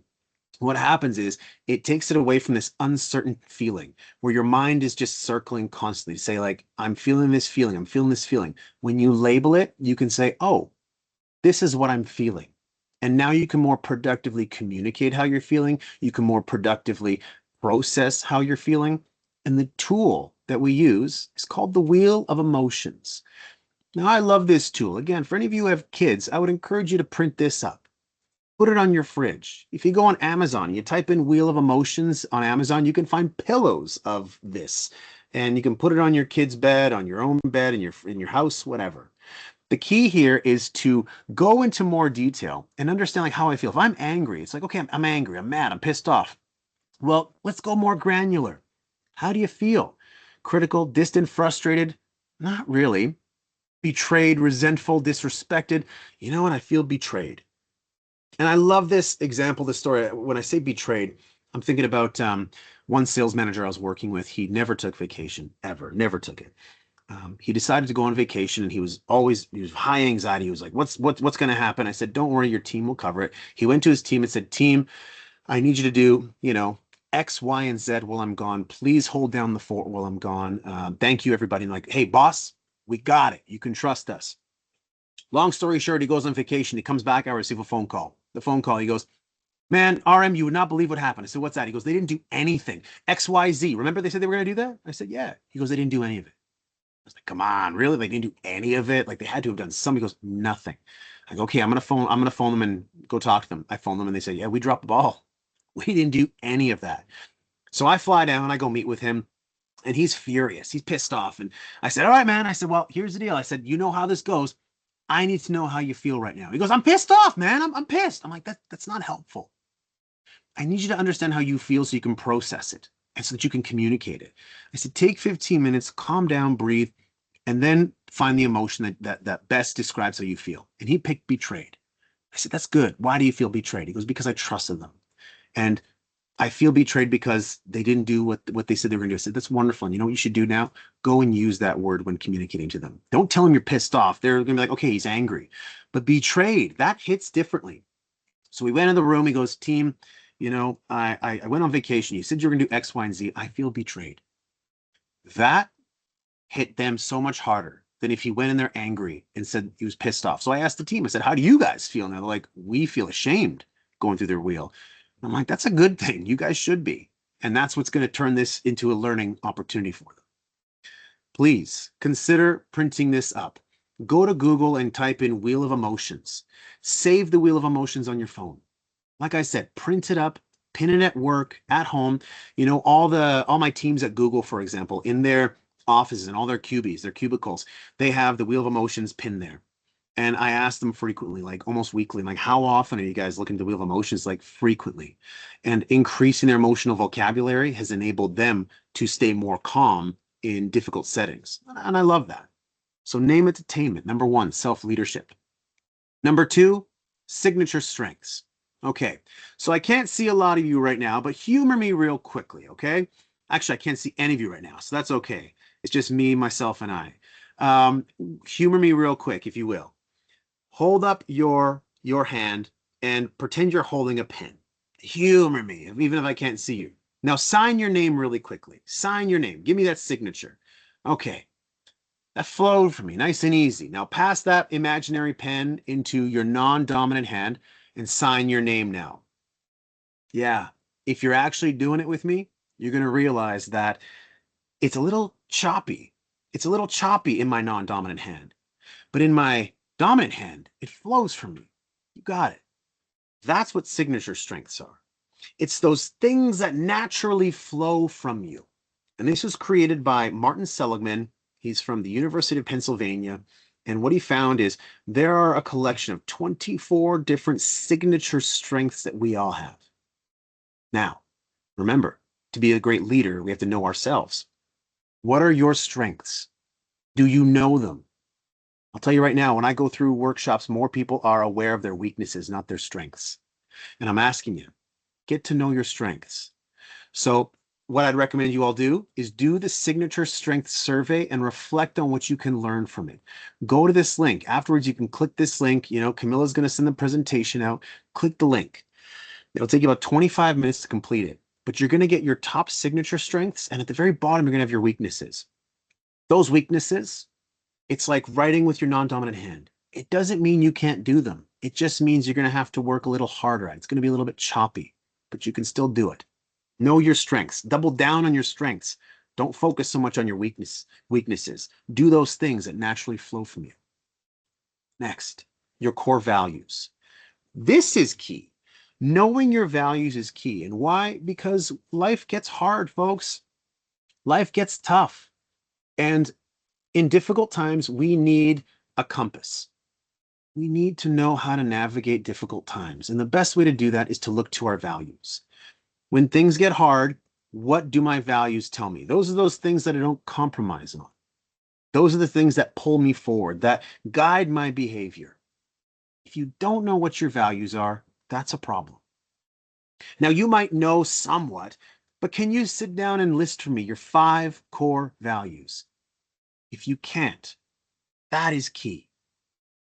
what happens is it takes it away from this uncertain feeling where your mind is just circling constantly to say like, I'm feeling this feeling, I'm feeling this feeling. When you label it, you can say, oh, this is what I'm feeling. And now you can more productively communicate how you're feeling. You can more productively process how you're feeling. And the tool that we use is called the Wheel of Emotions. Now, I love this tool. Again, for any of you who have kids, I would encourage you to print this up. Put it on your fridge. If you go on Amazon, you type in Wheel of Emotions on Amazon, you can find pillows of this. And you can put it on your kid's bed, on your own bed, in your house, whatever. The key here is to go into more detail and understand like how I feel. If I'm angry, it's like, okay, I'm angry, I'm mad, I'm pissed off. Well, let's go more granular. How do you feel? Critical, distant, frustrated? Not really. Betrayed, resentful, disrespected? You know what? I feel betrayed. And I love this example, this story. When I say betrayed, I'm thinking about one sales manager I was working with. He never took vacation, ever, never took it. He decided to go on vacation and he was high anxiety. He was like, what's going to happen? I said, don't worry, your team will cover it. He went to his team and said, team, I need you to do, X, Y, and Z while I'm gone. Please hold down the fort while I'm gone. Thank you, everybody. And like, hey, boss, we got it. You can trust us. Long story short, he goes on vacation. He comes back. I receive a phone call. The phone call, he goes, man, RM, you would not believe what happened. I said, what's that? He goes, they didn't do anything. X, Y, Z. Remember they said they were going to do that? I said, yeah. He goes, they didn't do any of it. I was like, come on, really? They didn't do any of it? Like they had to have done something. He goes, nothing. I go, okay, I'm gonna phone them and go talk to them. I phone them and they say, yeah, we dropped the ball. We didn't do any of that. So I fly down, I go meet with him, and he's furious. He's pissed off. And I said, all right, man. I said, well, here's the deal. I said, you know how this goes. I need to know how you feel right now. He goes, I'm pissed off, man. I'm pissed. I'm like, that's not helpful. I need you to understand how you feel so you can process it and so that you can communicate it. I said, take 15 minutes, calm down, breathe, and then find the emotion that best describes how you feel. And he picked betrayed. I said, that's good. Why do you feel betrayed? He goes, because I trusted them. And I feel betrayed because they didn't do what they said they were going to do. I said, that's wonderful. And you know what you should do now? Go and use that word when communicating to them. Don't tell them you're pissed off. They're going to be like, okay, he's angry. But betrayed, that hits differently. So we went in the room. He goes, team, I went on vacation. You said you were going to do X, Y, and Z. I feel betrayed. That hit them so much harder than if he went in there angry and said he was pissed off. So I asked the team, I said, how do you guys feel? And they're like, we feel ashamed going through their wheel. And I'm like, that's a good thing. You guys should be. And that's what's going to turn this into a learning opportunity for them. Please consider printing this up. Go to Google and type in Wheel of Emotions. Save the Wheel of Emotions on your phone. Like I said, print it up, pin it at work, at home. All my teams at Google, for example, in their offices and all their cubies, their cubicles, they have the Wheel of Emotions pinned there. And I ask them frequently, like almost weekly, like how often are you guys looking at the Wheel of Emotions? Like frequently. And increasing their emotional vocabulary has enabled them to stay more calm in difficult settings. And I love that. So name it attainment. Number 1, self-leadership. Number 2, signature strengths. Okay, so I can't see a lot of you right now, but humor me real quickly, okay? Actually, I can't see any of you right now, so that's okay. It's just me, myself, and I. Humor me real quick, if you will. Hold up your hand and pretend you're holding a pen. Humor me, even if I can't see you. Now sign your name really quickly. Sign your name. Give me that signature. Okay. That flowed for me, nice and easy. Now pass that imaginary pen into your non-dominant hand and sign your name now. Yeah, if you're actually doing it with me, you're going to realize that it's a little choppy. It's a little choppy in my non-dominant hand. But in my dominant hand, it flows from me. You got it. That's what signature strengths are. It's those things that naturally flow from you. And this was created by Martin Seligman. He's from the University of Pennsylvania. And what he found is there are a collection of 24 different signature strengths that we all have. Now, remember, to be a great leader, we have to know ourselves. What are your strengths? Do you know them? I'll tell you right now, when I go through workshops, more people are aware of their weaknesses, not their strengths. And I'm asking you, get to know your strengths. So what I'd recommend you all do is do the signature strength survey and reflect on what you can learn from it. Go to this link. Afterwards, you can click this link. Camilla's going to send the presentation out. Click the link. It'll take you about 25 minutes to complete it, but you're going to get your top signature strengths. And at the very bottom, you're going to have your weaknesses. Those weaknesses, it's like writing with your non-dominant hand. It doesn't mean you can't do them. It just means you're going to have to work a little harder at it. It's going to be a little bit choppy, but you can still do it. Know your strengths. Double down on your strengths. Don't focus so much on your weaknesses. Do those things that naturally flow from you. Next, your core values. This is key. Knowing your values is key. And why? Because life gets hard, folks. Life gets tough. And in difficult times, we need a compass. We need to know how to navigate difficult times. And the best way to do that is to look to our values. When things get hard, what do my values tell me? Those are those things that I don't compromise on. Those are the things that pull me forward, that guide my behavior. If you don't know what your values are, that's a problem. Now, you might know somewhat, but can you sit down and list for me your 5 core values? If you can't, that is key.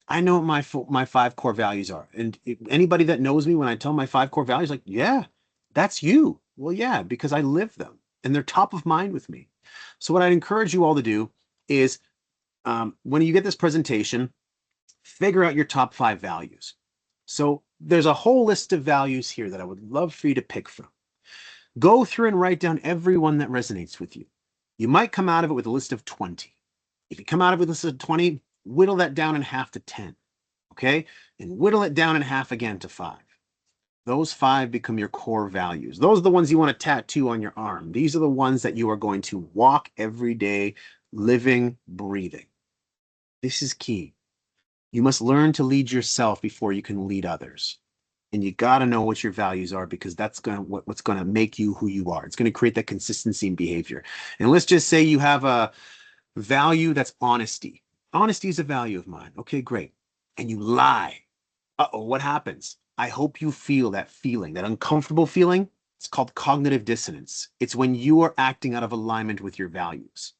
I know what my 5 core values are. And anybody that knows me, when I tell my 5 core values, like, yeah, that's you. Well, yeah, because I live them and they're top of mind with me. So what I'd encourage you all to do is when you get this presentation, figure out your top 5 values. So there's a whole list of values here that I would love for you to pick from. Go through and write down every one that resonates with you. You might come out of it with a list of 20. If you come out of it with a list of 20, whittle that down in half to 10, okay? And whittle it down in half again to 5. Those 5 become your core values. Those are the ones you want to tattoo on your arm. These are the ones that you are going to walk every day, living, breathing. This is key. You must learn to lead yourself before you can lead others. And you got to know what your values are, because that's what's going to make you who you are. It's going to create that consistency in behavior. And let's just say you have a value that's honesty. Honesty is a value of mine. Okay, great. And you lie. Uh-oh, what happens? I hope you feel that feeling, that uncomfortable feeling. It's called cognitive dissonance. It's when you are acting out of alignment with your values.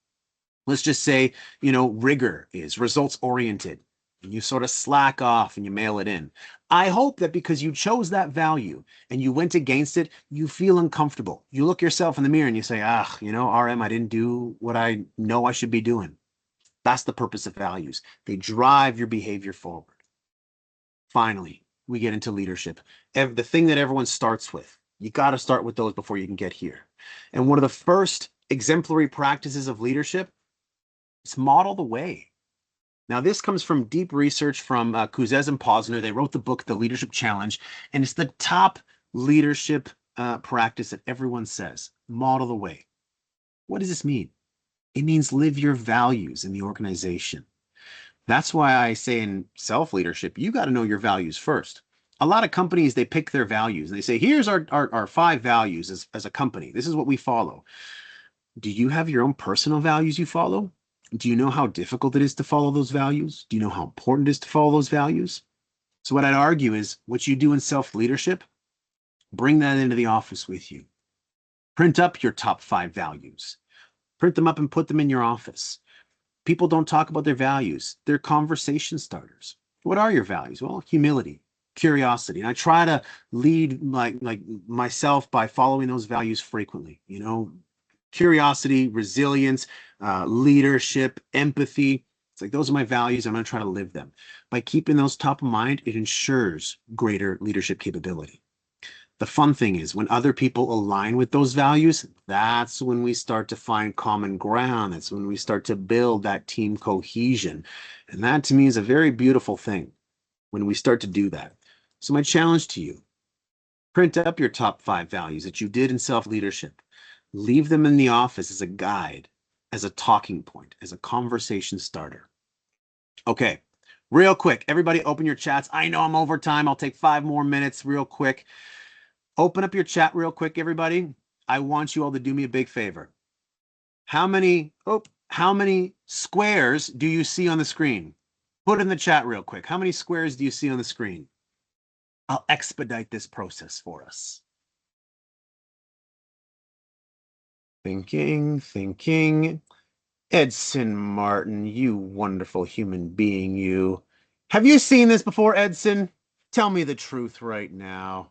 Let's just say, rigor is results oriented. And you sort of slack off and you mail it in. I hope that because you chose that value and you went against it, you feel uncomfortable. You look yourself in the mirror and you say, RM, I didn't do what I know I should be doing. That's the purpose of values. They drive your behavior forward. Finally, we get into leadership. The thing that everyone starts with. You got to start with those before you can get here. And one of the first exemplary practices of leadership is model the way. Now, this comes from deep research from Cousez and Posner. They wrote the book, The Leadership Challenge, and it's the top leadership practice that everyone says, model the way. What does this mean? It means live your values in the organization. That's why I say in self-leadership, you got to know your values first. A lot of companies, they pick their values and they say, here's our 5 values as a company. This is what we follow. Do you have your own personal values you follow? Do you know how difficult it is to follow those values? Do you know how important it is to follow those values? So what I'd argue is what you do in self-leadership, bring that into the office with you. Print up your top 5 values. Print them up and put them in your office. People don't talk about their values. They're conversation starters. What are your values? Well, humility, curiosity. And I try to lead like myself by following those values frequently. Curiosity, resilience, leadership, empathy. It's like, those are my values. I'm going to try to live them. By keeping those top of mind, it ensures greater leadership capability. The fun thing is when other people align with those values, that's when we start to find common ground. That's when we start to build that team cohesion. And that to me is a very beautiful thing when we start to do that. So my challenge to you, print up your top 5 values that you did in self-leadership. Leave them in the office as a guide, as a talking point, as a conversation starter. Okay, real quick, everybody open your chats. I know I'm over time. I'll take 5 more minutes real quick. Open up your chat real quick, everybody. I want you all to do me a big favor. How many squares do you see on the screen? Put in the chat real quick. How many squares do you see on the screen? I'll expedite this process for us. Thinking. Edson Martin, you wonderful human being, you. Have you seen this before, Edson? Tell me the truth right now.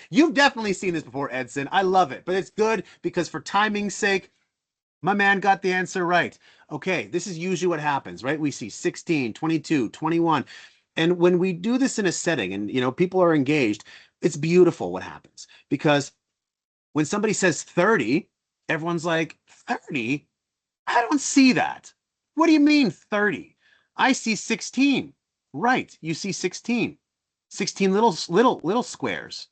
You've definitely seen this before, Edson. I love it, but it's good because for timing's sake, my man got the answer right. Okay, this is usually what happens, right? We see 16, 22, 21. And when we do this in a setting and, people are engaged, it's beautiful what happens. Because when somebody says 30, everyone's like, 30? I don't see that. What do you mean 30? I see 16. Right, you see 16. 16 little squares.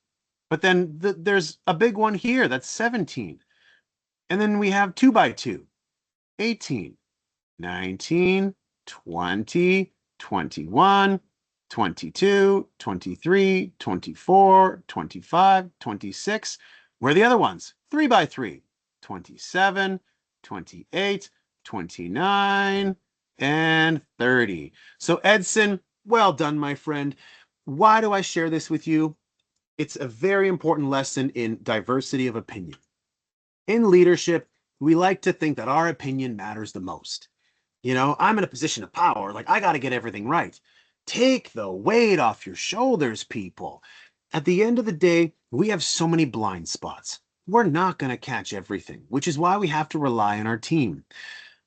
But then there's a big one here that's 17. And then we have 2 by 2, 18, 19, 20, 21, 22, 23, 24, 25, 26. Where are the other ones? 3 by 3, 27, 28, 29, and 30. So Edson, well done, my friend. Why do I share this with you? It's a very important lesson in diversity of opinion. In leadership, we like to think that our opinion matters the most. I'm in a position of power, like I got to get everything right. Take the weight off your shoulders, people. At the end of the day, we have so many blind spots. We're not going to catch everything, which is why we have to rely on our team.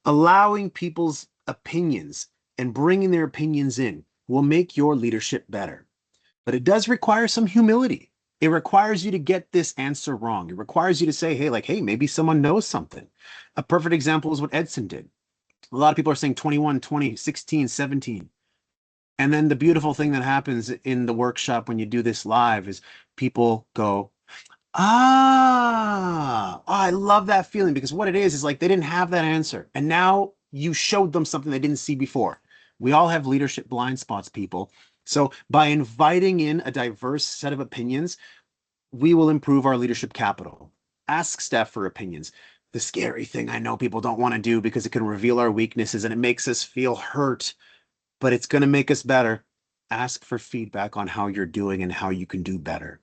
Allowing people's opinions and bringing their opinions in will make your leadership better. But it does require some humility. It requires you to get this answer wrong. It requires you to say, hey, maybe someone knows something. A perfect example is what Edson did. A lot of people are saying 21, 20, 16, 17. And then the beautiful thing that happens in the workshop when you do this live is people go, I love that feeling, because what it is like they didn't have that answer. And now you showed them something they didn't see before. We all have leadership blind spots, people. So by inviting in a diverse set of opinions, we will improve our leadership capital. Ask staff for opinions. The scary thing I know people don't want to do because it can reveal our weaknesses and it makes us feel hurt, but it's going to make us better. Ask for feedback on how you're doing and how you can do better.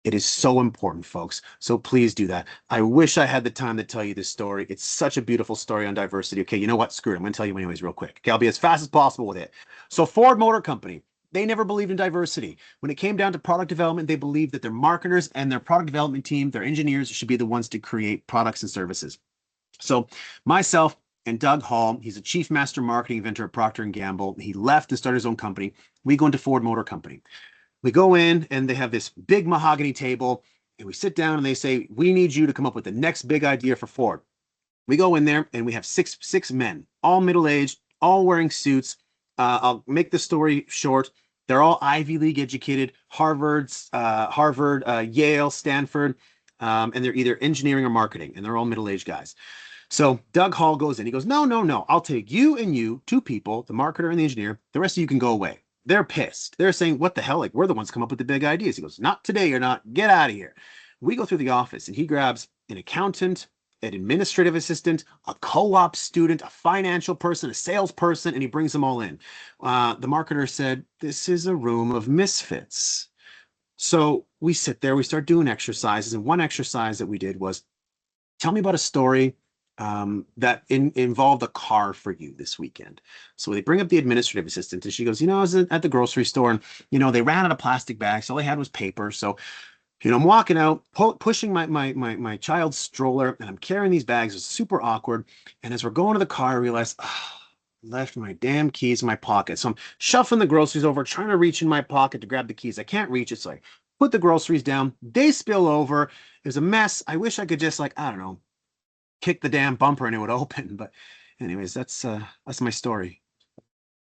It is so important, folks. So please do that. I wish I had the time to tell you this story. It's such a beautiful story on diversity. Okay, you know what? Screw it. I'm going to tell you anyways real quick. Okay, I'll be as fast as possible with it. So Ford Motor Company, they never believed in diversity. When it came down to product development, they believed that their marketers and their product development team, their engineers, should be the ones to create products and services. So myself and Doug Hall, he's a chief master marketing inventor at Procter & Gamble. He left to start his own company. We go into Ford Motor Company. We go in and they have this big mahogany table and we sit down and they say, we need you to come up with the next big idea for Ford. We go in there and we have six men, all middle-aged, all wearing suits. I'll make the story short. They're all Ivy League educated, Harvard, Yale, Stanford, and they're either engineering or marketing, and they're all middle-aged guys. So Doug Hall goes in. He goes, no. I'll take you and you, 2 people, the marketer and the engineer. The rest of you can go away. They're pissed. They're saying, what the hell? Like, we're the ones come up with the big ideas. He goes, not today, you're not. Get out of here. We go through the office and he grabs an accountant, an administrative assistant, a co-op student, a financial person, a salesperson, and he brings them all in. The marketer said, this is a room of misfits. So we sit there, we start doing exercises. And one exercise that we did was, tell me about a story that involved a car for you this weekend. So they bring up the administrative assistant and she goes, I was at the grocery store and, they ran out of plastic bags. So all they had was paper. So, I'm walking out, pushing my child's stroller and I'm carrying these bags. It's super awkward. And as we're going to the car, I realize, left my damn keys in my pocket. So I'm shuffling the groceries over, trying to reach in my pocket to grab the keys. I can't reach it. So I put the groceries down. They spill over. It was a mess. I wish I could just kick the damn bumper and it would open. But anyways, that's my story.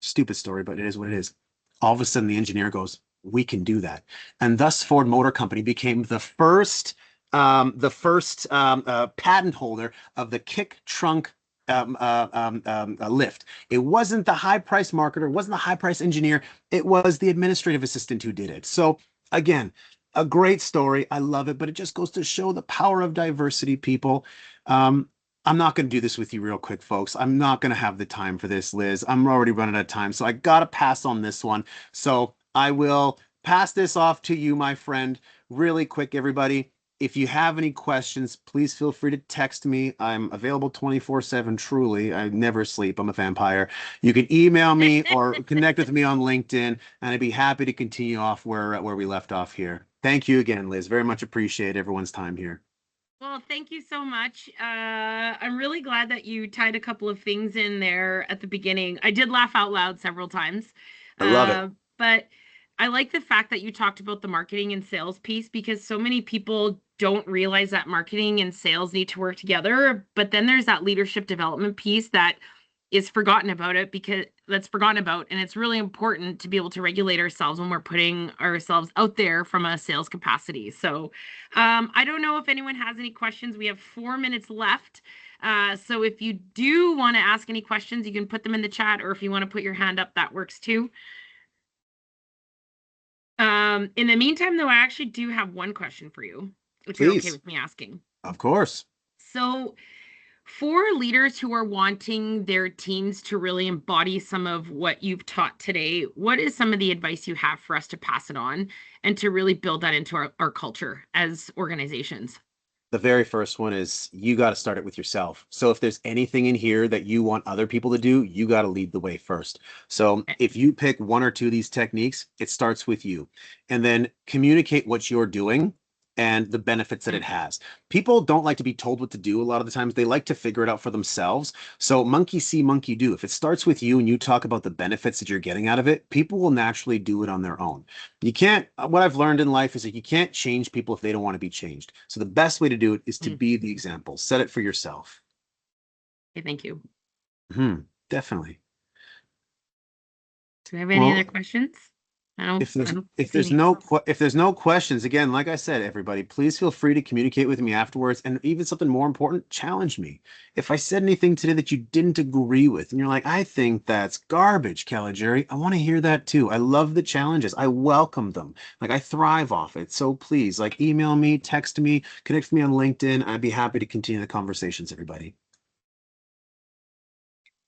Stupid story, but it is what it is. All of a sudden the engineer goes, we can do that. And thus Ford Motor Company became the first patent holder of the kick trunk lift. It wasn't the high price marketer, it wasn't the high price engineer, it was the administrative assistant who did it. So again, a great story. I love it, but it just goes to show the power of diversity, people. I'm not going to do this with you real quick, folks. I'm not going to have the time for this, Liz. I'm already running out of time, so I got to pass on this one. So I will pass this off to you, my friend, really quick, everybody. If you have any questions, please feel free to text me. I'm available 24/7, truly. I never sleep. I'm a vampire. You can email me or connect with me on LinkedIn, and I'd be happy to continue off where we left off here. Thank you again, Liz. Very much appreciate everyone's time here. Well, thank you so much. I'm really glad that you tied a couple of things in there at the beginning. I did laugh out loud several times. I love it. But I like the fact that you talked about the marketing and sales piece, because so many people don't realize that marketing and sales need to work together. But then there's that leadership development piece that is forgotten about, and it's really important to be able to regulate ourselves when we're putting ourselves out there from a sales capacity. So I don't know if anyone has any questions. We have 4 minutes left. So if you do want to ask any questions, you can put them in the chat, or if you want to put your hand up, that works too. In the meantime, though, I actually do have one question for you, if you're okay with me asking. Of course. So for leaders who are wanting their teams to really embody some of what you've taught today, what is some of the advice you have for us to pass it on and to really build that into our culture as organizations? The very first one is you got to start it with yourself. So if there's anything in here that you want other people to do, you got to lead the way first. So if you pick one or two of these techniques, it starts with you. And then communicate what you're doing and the benefits that it has. People don't like to be told what to do a lot of the times. They like to figure it out for themselves. So monkey see, monkey do. If it starts with you and you talk about the benefits that you're getting out of it, people will naturally do it on their own. You can't, what I've learned in life is that you can't change people if they don't want to be changed. So the best way to do it is to be the example. Set it for yourself. Okay, thank you. Definitely. Do we have any other questions? If there's no questions, again, like I said, everybody, please feel free to communicate with me afterwards. And even something more important, challenge me. If I said anything today that you didn't agree with, and you're like, I think that's garbage, Caligiuri, I want to hear that too. I love the challenges. I welcome them. Like, I thrive off it. So please, like, email me, text me, connect with me on LinkedIn. I'd be happy to continue the conversations, everybody.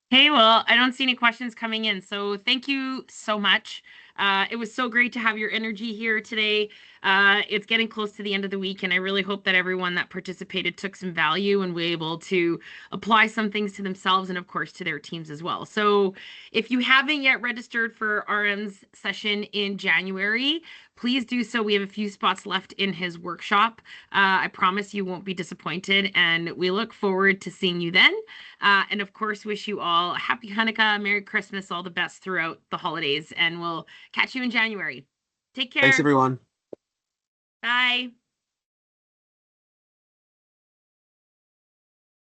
Hey, well, I don't see any questions coming in, so thank you so much. It was so great to have your energy here today. It's getting close to the end of the week, and I really hope that everyone that participated took some value and was able to apply some things to themselves and, of course, to their teams as well. So if you haven't yet registered for RM's session in January, please do so. We have a few spots left in his workshop. I promise you won't be disappointed, and we look forward to seeing you then. And of course, wish you all a happy Hanukkah, Merry Christmas, all the best throughout the holidays, and we'll catch you in January. Take care. Thanks, everyone. Bye.